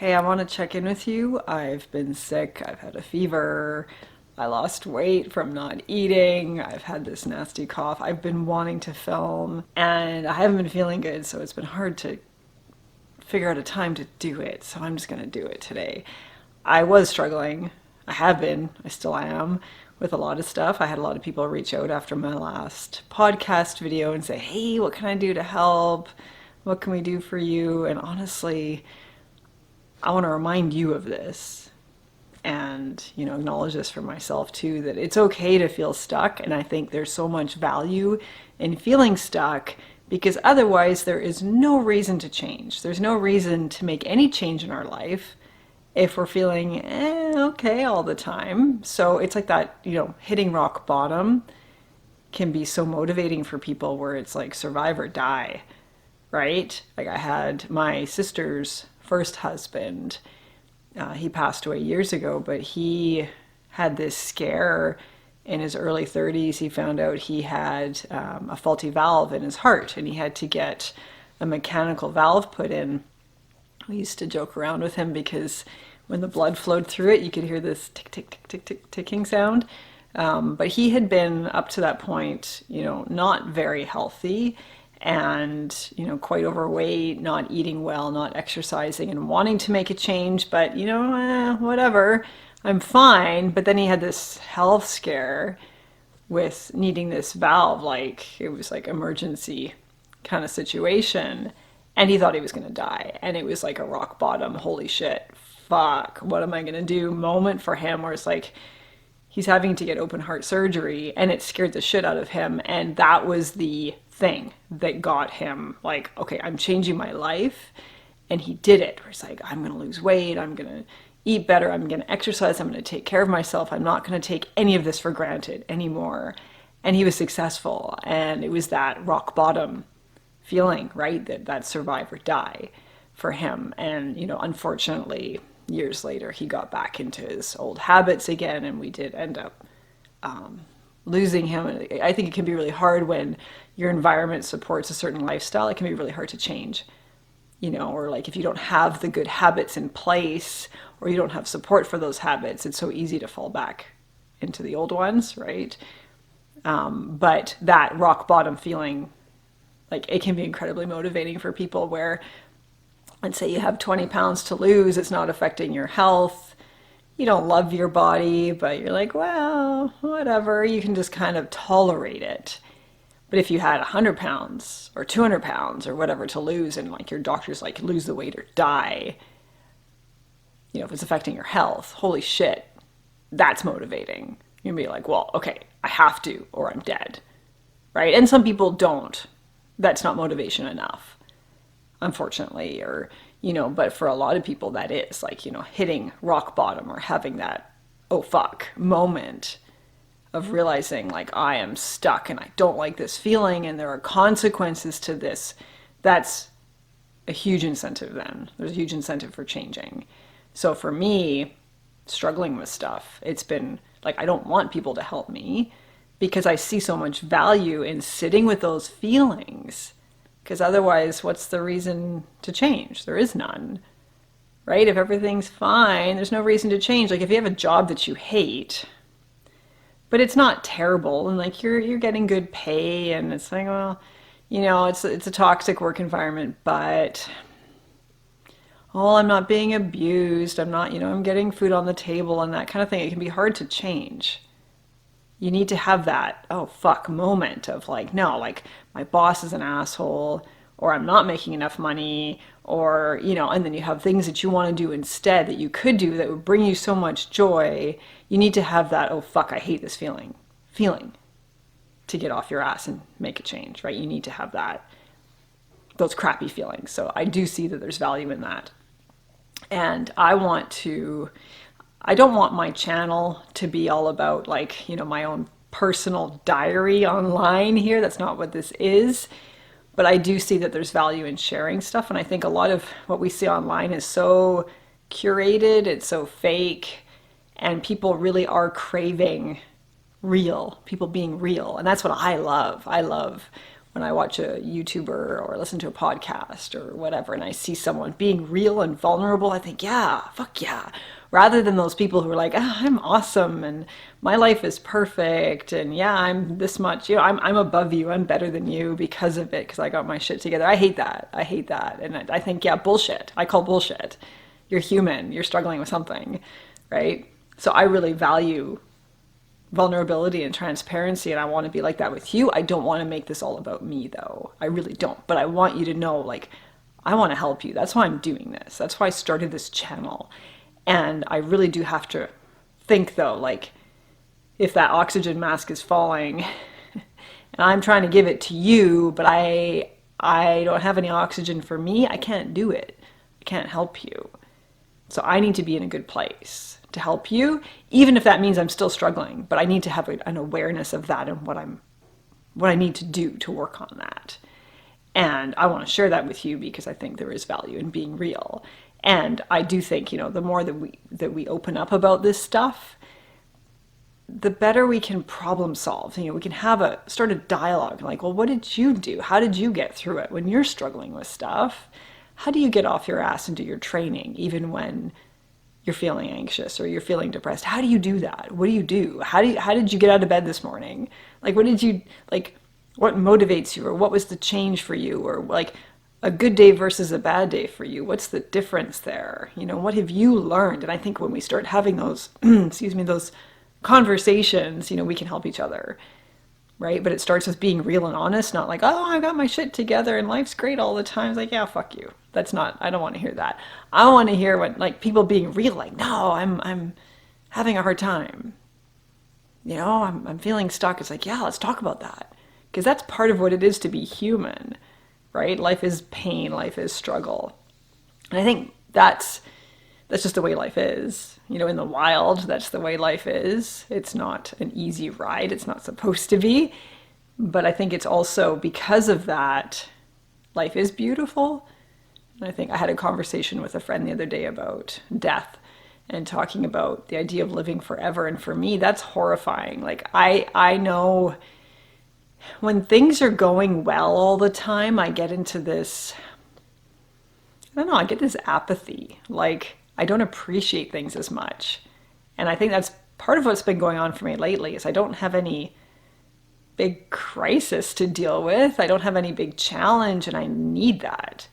Hey, I want to check in with you. I've been sick. I've had a fever. I lost weight from not eating. I've had this nasty cough. I've been wanting to film and I haven't been feeling good, so it's been hard to figure out a time to do it. So I'm just going to do it today. I was struggling. I have been. I still am with a lot of stuff. I had a lot of people reach out after my last podcast video and say, "Hey, what can I do to help? What can we do for you?" And honestly, I want to remind you of this and, acknowledge this for myself too, that it's okay to feel stuck. And I think there's so much value in feeling stuck because otherwise there is no reason to change. There's no reason to make any change in our life if we're feeling okay all the time. So it's like that, hitting rock bottom can be so motivating for people where it's like survive or die, right? Like I had my sister's first husband. He passed away years ago, but he had this scare in his early 30s. He found out he had a faulty valve in his heart and he had to get a mechanical valve put in. We used to joke around with him because when the blood flowed through it, you could hear this tick, tick, tick, tick, tick, ticking sound. But he had been up to that point, not very healthy and, quite overweight, not eating well, not exercising and wanting to make a change, but, whatever, I'm fine. But then he had this health scare with needing this valve, like it was like emergency kind of situation. And he thought he was going to die. And it was like a rock bottom, holy shit, fuck, what am I going to do moment for him where it's like, he's having to get open heart surgery and it scared the shit out of him. And that was the thing that got him like, okay, I'm changing my life. And he did it. Where he's like, I'm going to lose weight. I'm going to eat better. I'm going to exercise. I'm going to take care of myself. I'm not going to take any of this for granted anymore. And he was successful. And it was that rock bottom feeling, right? That survive or die for him. And, unfortunately, years later, he got back into his old habits again, and we did end up losing him. I think it can be really hard when your environment supports a certain lifestyle. It can be really hard to change, or like if you don't have the good habits in place or you don't have support for those habits, it's so easy to fall back into the old ones, right? But that rock bottom feeling, like it can be incredibly motivating for people where, let's say you have 20 pounds to lose, it's not affecting your health. You don't love your body, but you're like, well, whatever. You can just kind of tolerate it. But if you had 100 pounds or 200 pounds or whatever to lose and like your doctor's like, lose the weight or die, if it's affecting your health, holy shit, that's motivating. You'll be like, well, okay, I have to or I'm dead, right? And some people don't. That's not motivation enough, unfortunately, or, but for a lot of people that is like, hitting rock bottom or having that, oh fuck moment of realizing like I am stuck and I don't like this feeling and there are consequences to this. That's a huge incentive then. There's a huge incentive for changing. So for me, struggling with stuff, it's been like, I don't want people to help me because I see so much value in sitting with those feelings. Because otherwise, what's the reason to change? There is none, right? If everything's fine, there's no reason to change. Like if you have a job that you hate, but it's not terrible, and like you're getting good pay, and it's like, well, it's a toxic work environment, but oh, I'm not being abused. I'm not, I'm getting food on the table and that kind of thing. It can be hard to change. You need to have that, oh fuck moment of like, no, like my boss is an asshole, or I'm not making enough money, or, and then you have things that you want to do instead that you could do that would bring you so much joy. You need to have that, oh fuck, I hate this feeling to get off your ass and make a change, right? You need to have those crappy feelings. So I do see that there's value in that. And I don't want my channel to be all about like, my own personal diary online here. That's not what this is. But I do see that there's value in sharing stuff. And I think a lot of what we see online is so curated, it's so fake, and people really are craving people being real. And that's what I love. I love when I watch a YouTuber or listen to a podcast or whatever, and I see someone being real and vulnerable, I think, yeah, fuck yeah. Rather than those people who are like, ah, I'm awesome and my life is perfect and yeah, I'm this much, I'm above you, I'm better than you because of it, because I got my shit together. I hate that. I hate that. And I think, yeah, bullshit. I call bullshit. You're human. You're struggling with something, right? So I really value vulnerability and transparency, and I want to be like that with you. I don't want to make this all about me though. I really don't. But I want you to know, like, I want to help you. That's why I'm doing this. That's why I started this channel. And I really do have to think though, like, if that oxygen mask is falling and I'm trying to give it to you, but I don't have any oxygen for me, I can't do it. I can't help you. So I need to be in a good place to help you, even if that means I'm still struggling, but I need to have an awareness of that and what I need to do to work on that. And I want to share that with you because I think there is value in being real. And I do think, the more that we open up about this stuff, the better we can problem solve. We can start a dialogue like, well, what did you do? How did you get through it when you're struggling with stuff? How do you get off your ass and do your training even when you're feeling anxious or you're feeling depressed? How do you do that? What do you do? How did you get out of bed this morning? Like, what motivates you, or what was the change for you, or like a good day versus a bad day for you? What's the difference there? What have you learned? And I think when we start having those, those conversations, we can help each other, right? But it starts with being real and honest, not like, oh, I got my shit together and life's great all the time. It's like, yeah, fuck you. I don't want to hear that. I want to hear what, like, people being real, like, no, I'm having a hard time. I'm feeling stuck. It's like, yeah, let's talk about that. Because that's part of what it is to be human, right? Life is pain, life is struggle. And I think that's just the way life is. In the wild, that's the way life is. It's not an easy ride. It's not supposed to be. But I think it's also because of that, life is beautiful. And I think I had a conversation with a friend the other day about death and talking about the idea of living forever. And for me, that's horrifying. Like, I know when things are going well all the time, I get into this, I don't know, I get this apathy. Like, I don't appreciate things as much. And I think that's part of what's been going on for me lately is I don't have any big crisis to deal with. I don't have any big challenge, and I need that.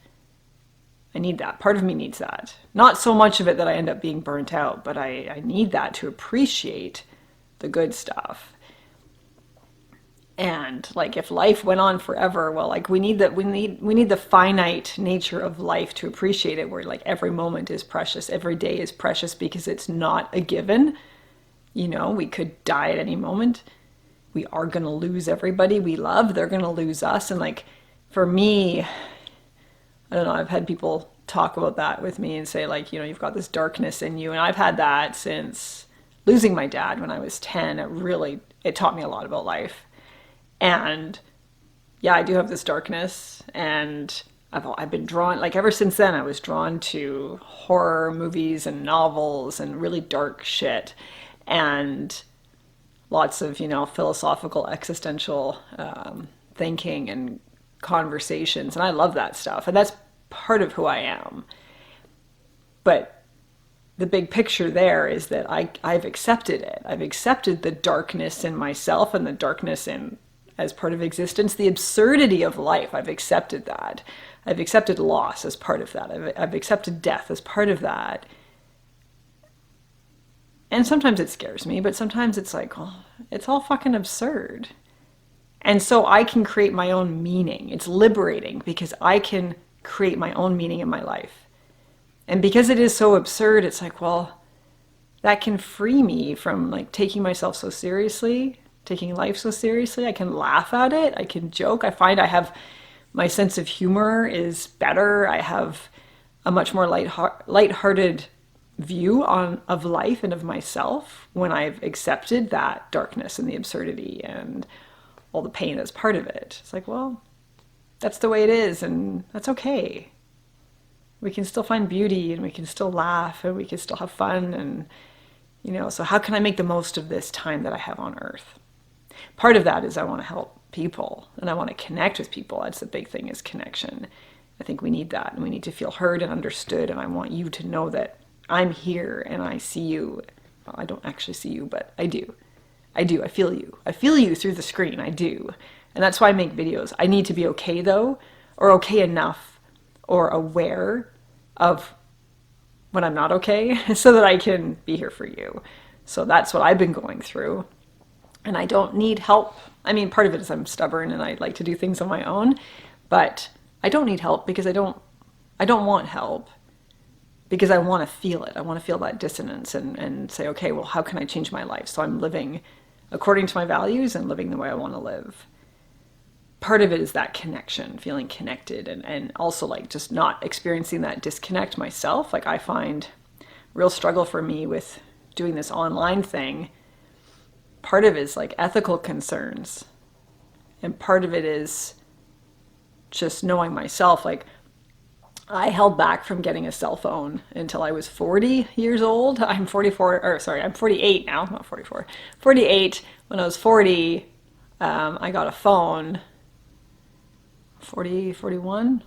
I need that. Part of me needs that. Not so much of it that I end up being burnt out, but I need that to appreciate the good stuff. And like, if life went on forever, well, like, we need the finite nature of life to appreciate it, where like every moment is precious, every day is precious, because it's not a given. We could die at any moment. We are going to lose everybody we love. They're going to lose us. And like, for me, I don't know, I've had people talk about that with me and say, like, you've got this darkness in you. And I've had that since losing my dad when I was 10. It taught me a lot about life. And yeah, I do have this darkness, and I've been drawn, like, ever since then, I was drawn to horror movies and novels and really dark shit, and lots of, philosophical, existential thinking and conversations. And I love that stuff. And that's part of who I am. But the big picture there is that I've accepted it. I've accepted the darkness in myself and the darkness as part of existence, the absurdity of life. I've accepted that. I've accepted loss as part of that. I've accepted death as part of that. And sometimes it scares me, but sometimes it's like, oh, it's all fucking absurd. And so I can create my own meaning. It's liberating because I can create my own meaning in my life. And because it is so absurd, it's like, well, that can free me from like taking myself so seriously, taking life so seriously. I can laugh at it. I can joke. I find my sense of humor is better. I have a much more lighthearted view of life and of myself when I've accepted that darkness and the absurdity and all the pain that's part of it. It's like, well, that's the way it is, and that's okay. We can still find beauty, and we can still laugh, and we can still have fun, and so how can I make the most of this time that I have on earth? Part of that is I want to help people and I want to connect with people. That's the big thing, is connection. I think we need that, and we need to feel heard and understood. And I want you to know that I'm here and I see you. Well, I don't actually see you, but I do. I do. I feel you. I feel you through the screen. I do. And that's why I make videos. I need to be okay though, or okay enough, or aware of when I'm not okay so that I can be here for you. So that's what I've been going through. And I don't need help. I mean, part of it is I'm stubborn and I like to do things on my own, but I don't need help because I don't want help, because I want to feel it. I want to feel that dissonance and say, okay, well, how can I change my life? So I'm living according to my values and living the way I want to live. Part of it is that connection, feeling connected, and also like just not experiencing that disconnect myself. Like I find real struggle for me with doing this online thing. Part of it is like ethical concerns, and part of it is just knowing myself. Like I held back from getting a cell phone until I was 40 years old. I'm 44, or sorry, I'm 48 now, not 44. 48. When I was 40, I got a phone. 40, 41,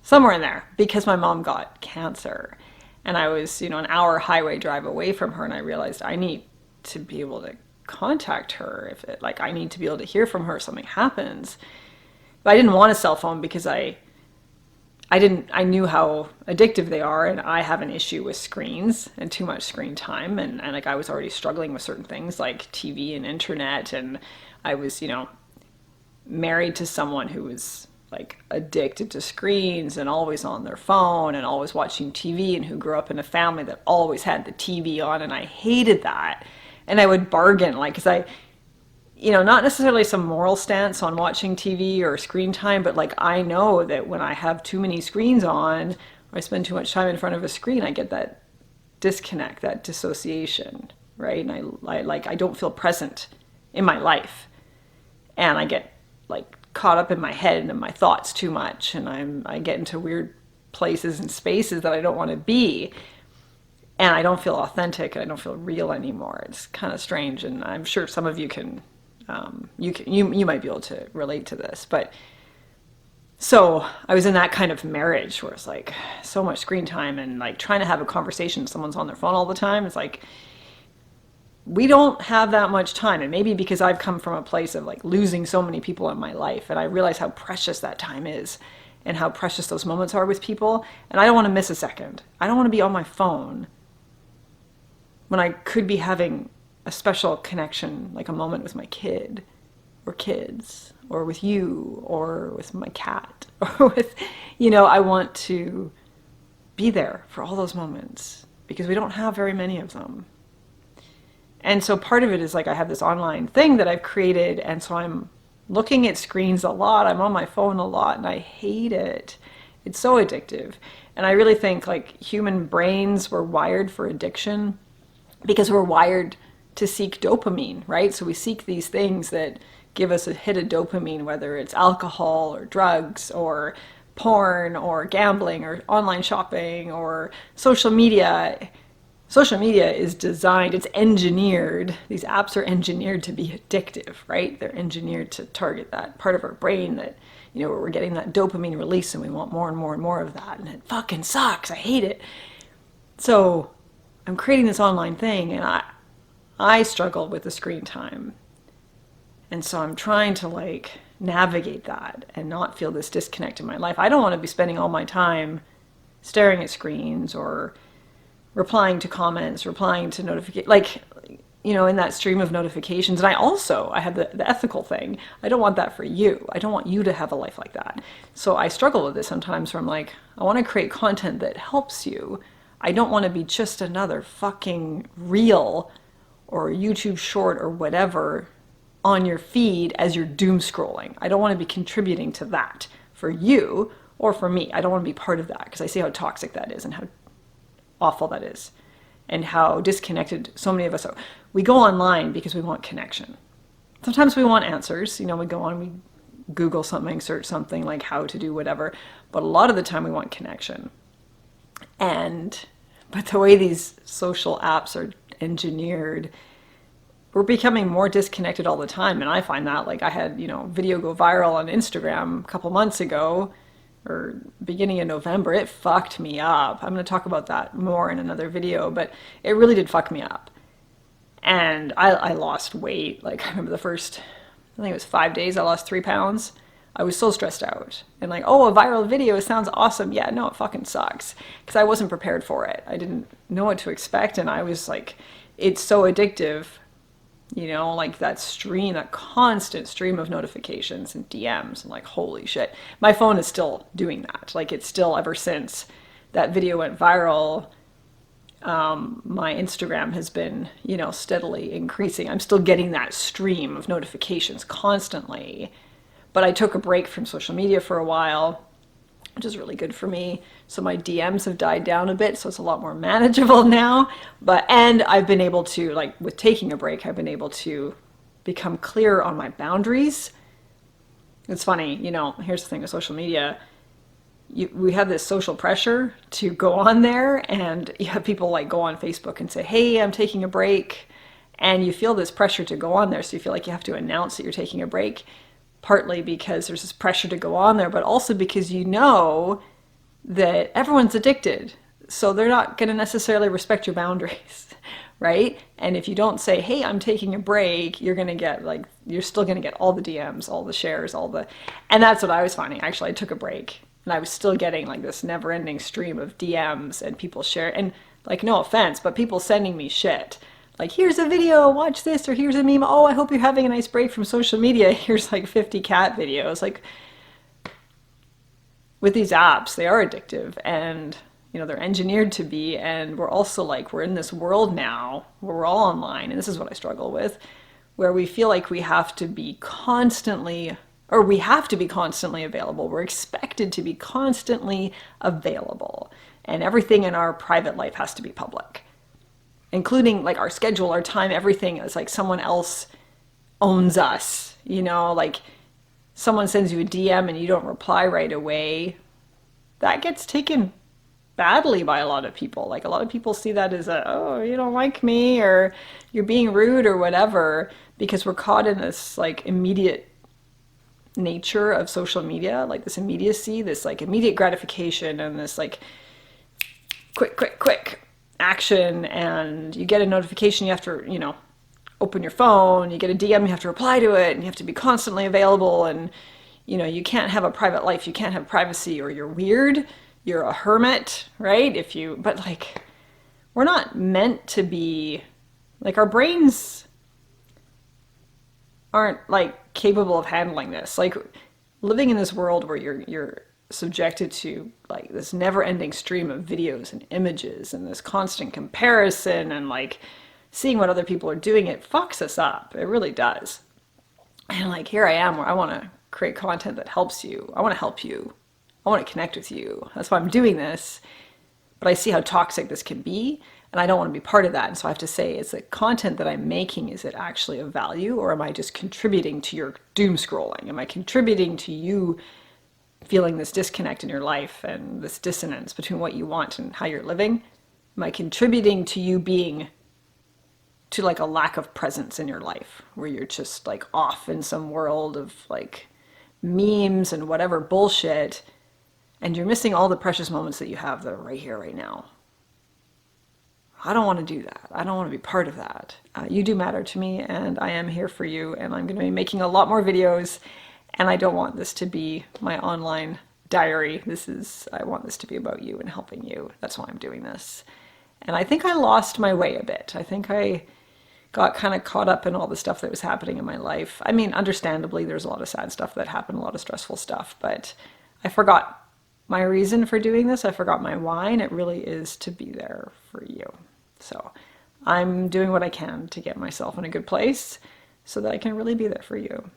somewhere in there, because my mom got cancer. And I was, an hour highway drive away from her, and I realized I need to be able to contact her if it, like, I need to be able to hear from her if something happens. But I didn't want a cell phone because I knew how addictive they are, and I have an issue with screens and too much screen time, and like I was already struggling with certain things like TV and internet, and I was, married to someone who was like addicted to screens and always on their phone and always watching TV, and who grew up in a family that always had the TV on, and I hated that. And I would bargain, like, because I, not necessarily some moral stance on watching TV or screen time, but like I know that when I have too many screens on, or I spend too much time in front of a screen, I get that disconnect, that dissociation, right? And I don't feel present in my life, and I get like caught up in my head and in my thoughts too much, and I get into weird places and spaces that I don't want to be, and I don't feel authentic, and I don't feel real anymore. It's kind of strange, and I'm sure some of you can, you might be able to relate to this. But so I was in that kind of marriage where it's like so much screen time, and like trying to have a conversation, someone's on their phone all the time. It's like, we don't have that much time. And maybe because I've come from a place of like losing so many people in my life, and I realize how precious that time is and how precious those moments are with people. And I don't want to miss a second. I don't want to be on my phone when I could be having a special connection, like a moment with my kid or kids, or with you, or with my cat, or with, I want to be there for all those moments, because we don't have very many of them. And so part of it is like I have this online thing that I've created, and so I'm looking at screens a lot. I'm on my phone a lot, and I hate it. It's so addictive. And I really think like human brains were wired for addiction because we're wired to seek dopamine, right? So we seek these things that give us a hit of dopamine, whether it's alcohol or drugs or porn or gambling or online shopping or social media. Social media is designed, it's engineered, these apps are engineered to be addictive, right? They're engineered to target that part of our brain that, where we're getting that dopamine release, and we want more and more and more of that, and it fucking sucks, I hate it. So I'm creating this online thing, and I struggle with the screen time. And so I'm trying to like navigate that and not feel this disconnect in my life. I don't want to be spending all my time staring at screens or replying to comments, replying to notifications, like, in that stream of notifications. And I have the ethical thing. I don't want that for you. I don't want you to have a life like that. So I struggle with this sometimes, where I'm like, I want to create content that helps you. I don't want to be just another fucking reel or YouTube short or whatever on your feed as you're doom scrolling. I don't want to be contributing to that for you or for me. I don't want to be part of that, because I see how toxic that is and how awful that is, and how disconnected so many of us are. We go online because we want connection. Sometimes we want answers. We go on, we Google something, search something like how to do whatever, but a lot of the time we want connection. But the way these social apps are engineered, we're becoming more disconnected all the time. And I find that, like, I had, video go viral on Instagram a couple months ago or beginning of November. It fucked me up. I'm going to talk about that more in another video, but it really did fuck me up. And I lost weight. Like, I remember the first, I think it was 5 days, I lost 3 pounds. I was so stressed out. And like, oh, a viral video sounds awesome. Yeah, no, it fucking sucks. Because I wasn't prepared for it. I didn't know what to expect. And I was like, it's so addictive, like that stream, that constant stream of notifications and DMs. And like, holy shit. My phone is still doing that. Like, it's still, ever since that video went viral, my Instagram has been, steadily increasing. I'm still getting that stream of notifications constantly. But I took a break from social media for a while, which is really good for me. So my DMs have died down a bit, so it's a lot more manageable now. And I've been able to, like, with taking a break, I've been able to become clear on my boundaries. It's funny, here's the thing with social media. We have this social pressure to go on there, and you have people like go on Facebook and say, hey, I'm taking a break. And you feel this pressure to go on there, so you feel like you have to announce that you're taking a break. Partly because there's this pressure to go on there, but also because that everyone's addicted. So they're not going to necessarily respect your boundaries, right? And if you don't say, hey, I'm taking a break, you're still going to get all the DMs, all the shares, and that's what I was finding. Actually, I took a break and I was still getting like this never ending stream of DMs and people share, and like, no offense, but people sending me shit. Like, here's a video, watch this, or here's a meme. Oh, I hope you're having a nice break from social media. Here's like 50 cat videos. Like, with these apps, they are addictive, and they're engineered to be. And we're also like, we're in this world now where we're all online, and this is what I struggle with, where we feel like we have to be constantly available. We're expected to be constantly available, and everything in our private life has to be public. Including like our schedule, our time, everything is like someone else owns us, like someone sends you a DM and you don't reply right away. That gets taken badly by a lot of people. Like, a lot of people see that as oh, you don't like me, or you're being rude or whatever, because we're caught in this like immediate nature of social media, like this immediacy, this like immediate gratification, and this like quick action. And you get a notification, you have to open your phone, you get a DM, you have to reply to it, and you have to be constantly available. And you can't have a private life, you can't have privacy, or you're weird, you're a hermit, right? But like, we're not meant to be, like, our brains aren't like capable of handling this. Like, living in this world where you're subjected to like this never-ending stream of videos and images and this constant comparison, and like seeing what other people are doing, it fucks us up. It really does. And like, here I am where I want to create content that helps you. I want to help you. I want to connect with you. That's why I'm doing this. But I see how toxic this can be, and I don't want to be part of that. And so I have to say, is the content that I'm making, is it actually of value, or am I just contributing to your doom scrolling? Am I contributing to you feeling this disconnect in your life and this dissonance between what you want and how you're living? Am I contributing to you being to like a lack of presence in your life, where you're just like off in some world of like memes and whatever bullshit, and you're missing all the precious moments that you have that are right here, right now? I don't want to do that. I don't want to be part of that. You do matter to me, and I am here for you, and I'm going to be making a lot more videos. And I don't want this to be my online diary. I want this to be about you and helping you. That's why I'm doing this. And I think I lost my way a bit. I think I got kind of caught up in all the stuff that was happening in my life. I mean, understandably, there's a lot of sad stuff that happened, a lot of stressful stuff, but I forgot my reason for doing this. I forgot my why, and it really is to be there for you. So I'm doing what I can to get myself in a good place so that I can really be there for you.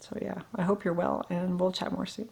So yeah, I hope you're well, and we'll chat more soon.